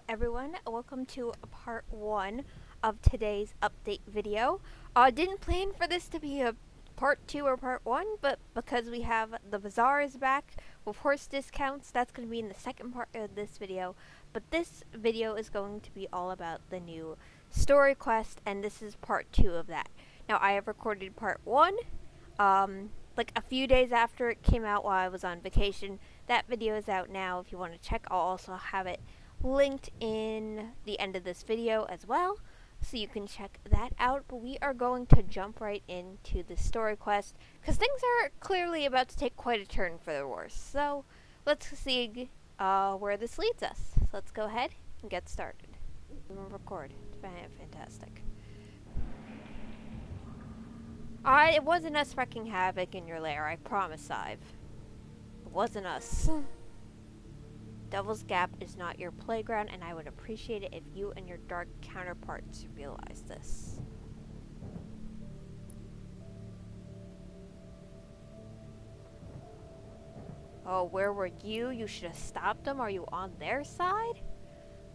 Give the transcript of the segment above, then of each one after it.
everyone, welcome to part 1 of today's update video. Didn't plan for this to be a part 2 or part 1, but because we have the bazaars back with horse discounts, that's going to be in the second part of this video. But this video is going to be all about the new story quest, and this is part 2 of that. Now, I have recorded part 1, like a few days after it came out while I was on vacation. That video is out now if you want to check. I'll also have it linked in the end of this video as well, so you can check that out. But we are going to jump right into the story quest, because things are clearly about to take quite a turn for the worse. So let's see where this leads us. So let's go ahead and get started. Record. Fantastic. It wasn't us wrecking havoc in your lair, I promise, Ive. It wasn't us. Devil's Gap is not your playground, and I would appreciate it if you and your dark counterparts realize this. Oh, where were you? You should have stopped them. Are you on their side?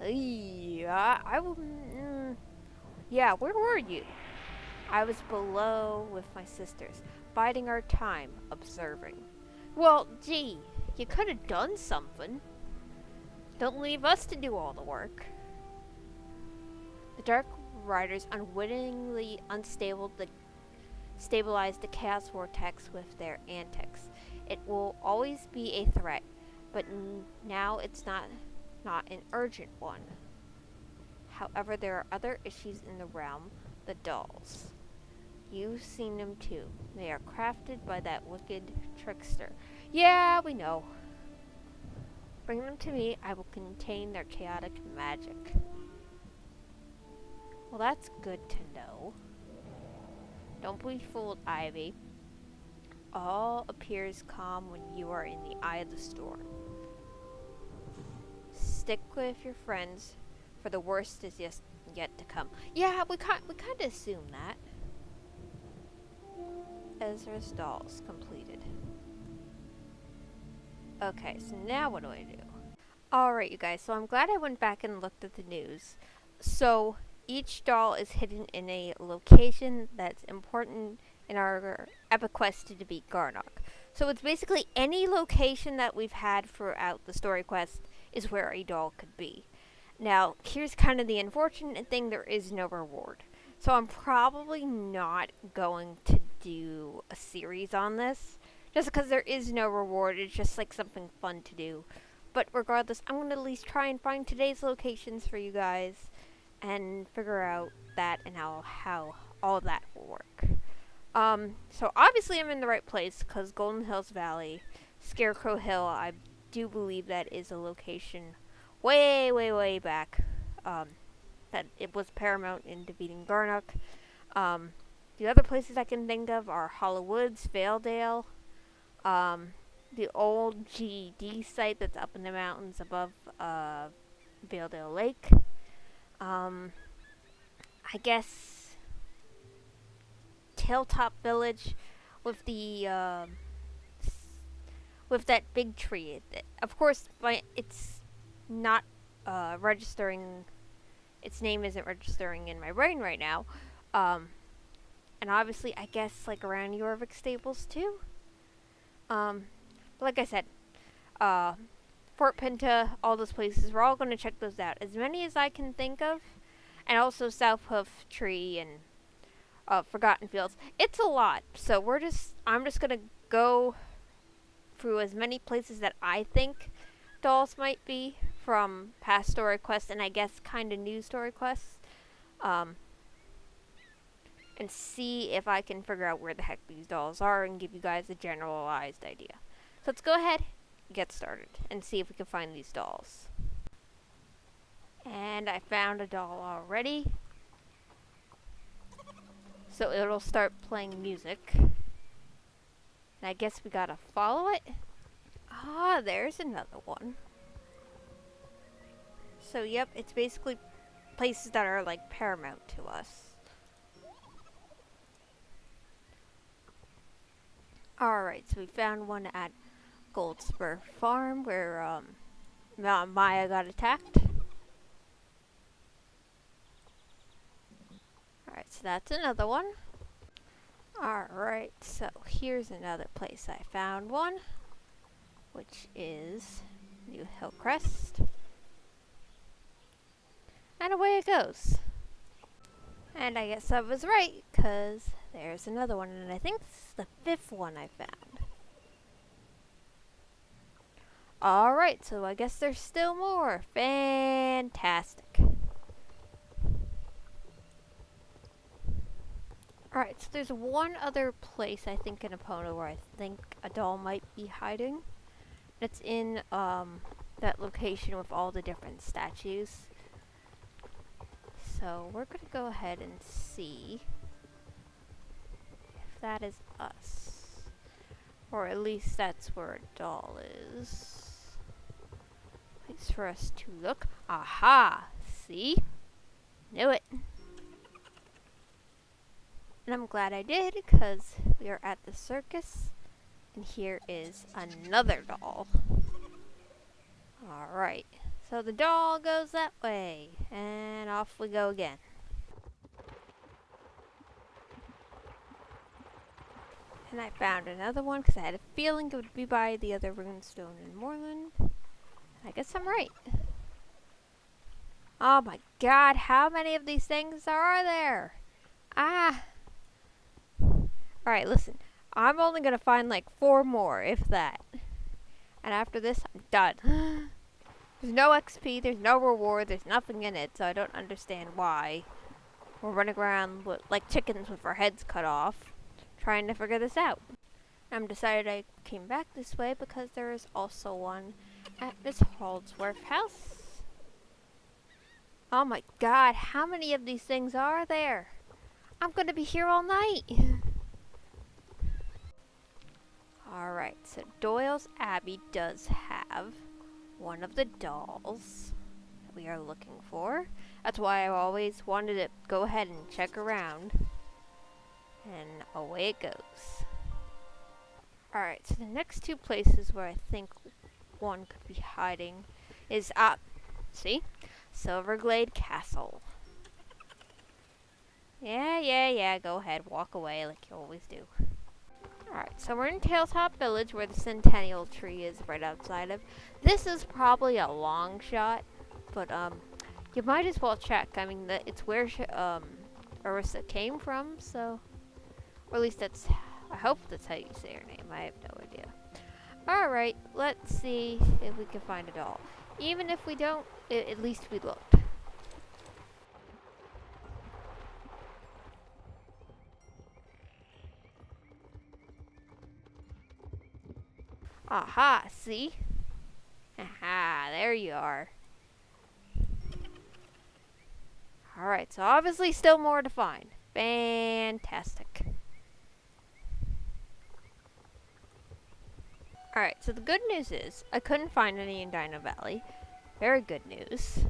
Yeah, yeah, where were you? I was below with my sisters, biding our time, observing. Well, gee, you could have done something. Don't leave us to do all the work. The Dark Riders unwittingly stabilized the Chaos Vortex with their antics. It will always be a threat, but now it's not an urgent one. However, there are other issues in the realm, the dolls. You've seen them too. They are crafted by that wicked trickster. Yeah, we know. Bring them to me. I will contain their chaotic magic. Well, that's good to know. Don't be fooled, Ivy. All appears calm when you are in the eye of the storm. Stick with your friends, for the worst is yet to come. Yeah, we kind of assume that. Ezra's dolls completed. Okay, so now what do I do? Alright, you guys, so I'm glad I went back and looked at the news. So each doll is hidden in a location that's important in our epic quest to defeat Garnock. So it's basically any location that we've had throughout the story quest is where a doll could be. Now, here's kind of the unfortunate thing, there is no reward. So I'm probably not going to do a series on this, just because there is no reward. It's just like something fun to do. But regardless, I'm going to at least try and find today's locations for you guys and figure out that and how all that will work. So obviously I'm in the right place, because Golden Hills Valley, Scarecrow Hill, I do believe that is a location way back, that it was paramount in defeating Garnock. The other places I can think of are Hollow Woods, Valedale, the old GED site that's up in the mountains above Valedale Lake. I guess Tailtop Village with the with that big tree. Of course, it's not registering. Its name isn't registering in my brain right now. And obviously, I guess like around Jorvik Stables too. But like I said, Fort Pinta, all those places, we're all going to check those out. As many as I can think of. And also South Hoof Tree and Forgotten Fields. It's a lot. So I'm just going to go through as many places that I think dolls might be from past story quests and I guess kind of new story quests. And see if I can figure out where the heck these dolls are and give you guys a generalized idea. So let's go ahead and get started and see if we can find these dolls. And I found a doll already. So it'll start playing music. And I guess we gotta follow it. Ah, there's another one. So yep, it's basically places that are like paramount to us. Alright, so we found one at Goldspur Farm where Maya got attacked. that's another one. Alright, so here's another place I found one, which is New Hillcrest. And away it goes. And I guess I was right, because there's another one, and I think this is the 5th one I found. Alright, so I guess there's still more. Fantastic. Alright, so there's one other place I think in Epona where I think a doll might be hiding. It's in that location with all the different statues. So we're gonna go ahead and see if that is us. Or at least that's where a doll is. Place for us to look. Aha! See? Knew it. And I'm glad I did, because we are at the circus, and here is another doll. Alright, so the doll goes that way, and off we go again. And I found another one, because I had a feeling it would be by the other runestone in Moorland. I guess I'm right. Oh my god, how many of these things are there? Ah! Alright, listen. I'm only gonna find like 4 more, if that. And after this, I'm done. There's no XP, there's no reward, there's nothing in it, so I don't understand why we're running around like chickens with our heads cut off, trying to figure this out. I'm decided I came back this way because there is also one at Miss Holdsworth's house. Oh my god, how many of these things are there? I'm gonna be here all night. Alright, so Doyle's Abbey does have one of the dolls that we are looking for. That's why I always wanted to go ahead and check around. And away it goes. Alright, so the next 2 places where I think one could be hiding is see? Silverglade Castle. Yeah, go ahead, walk away like you always do. Alright, so we're in Tailtop Village where the Centennial Tree is right outside of. This is probably a long shot, but you might as well check. I mean, it's where Erissa came from, so, or at least that's, I hope that's how you say her name. I have no idea. Alright, let's see if we can find a doll. Even if we don't, at least we looked. Aha, see? Aha, there you are. Alright, so obviously still more to find. Fantastic. Alright, so the good news is, I couldn't find any in Dino Valley. Very good news.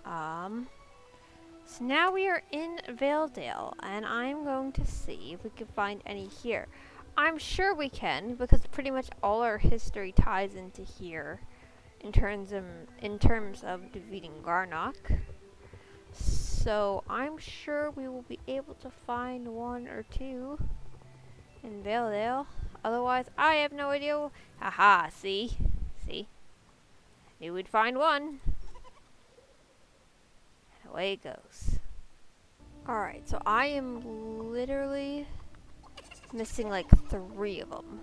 So now we are in Valedale, and I'm going to see if we can find any here. I'm sure we can, because pretty much all our history ties into here in terms of defeating Garnock. So I'm sure we will be able to find 1 or 2 in Valedale. Otherwise, I have no idea. Haha, see? Knew we'd find one. And away it goes. Alright, so I am literally missing like 3 of them.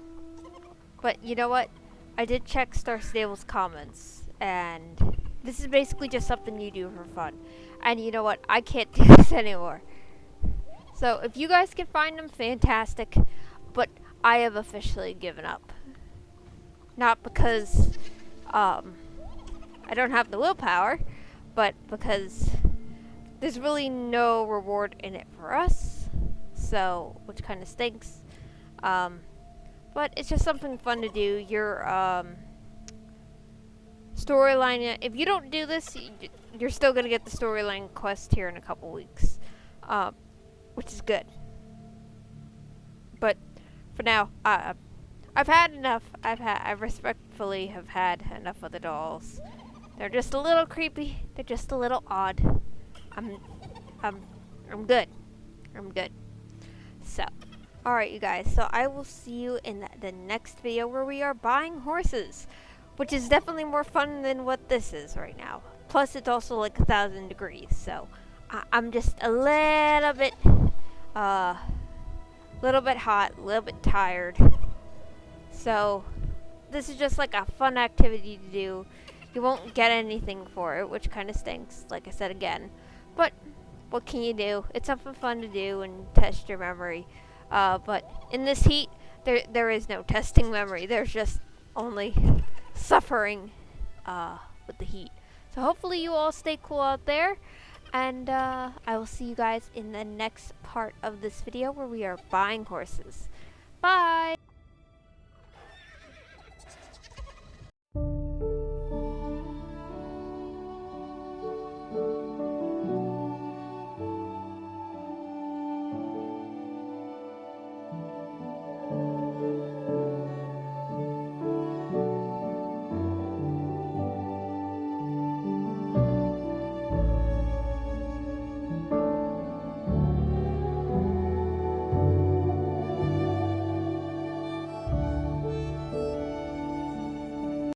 But you know what? I did check Star Stable's comments, and this is basically just something you do for fun. And you know what? I can't do this anymore. So if you guys can find them, fantastic. But I have officially given up. Not because I don't have the willpower, but because there's really no reward in it for us. So, which kind of stinks. But it's just something fun to do. Your storyline, if you don't do this, you're still going to get the storyline quest here in a couple weeks. Which is good. But for now, I've had enough. I respectfully have had enough of the dolls. They're just a little creepy. They're just a little odd. I'm good. I'm good. So, alright you guys, so I will see you in the next video where we are buying horses, which is definitely more fun than what this is right now. Plus it's also like 1,000 degrees, so I'm just a little bit hot, a little bit tired. So this is just like a fun activity to do. You won't get anything for it, which kind of stinks, like I said again. But what can you do? It's something fun to do and test your memory. But in this heat, there is no testing memory. There's just only suffering with the heat. So hopefully you all stay cool out there. And I will see you guys in the next part of this video where we are buying horses. Bye!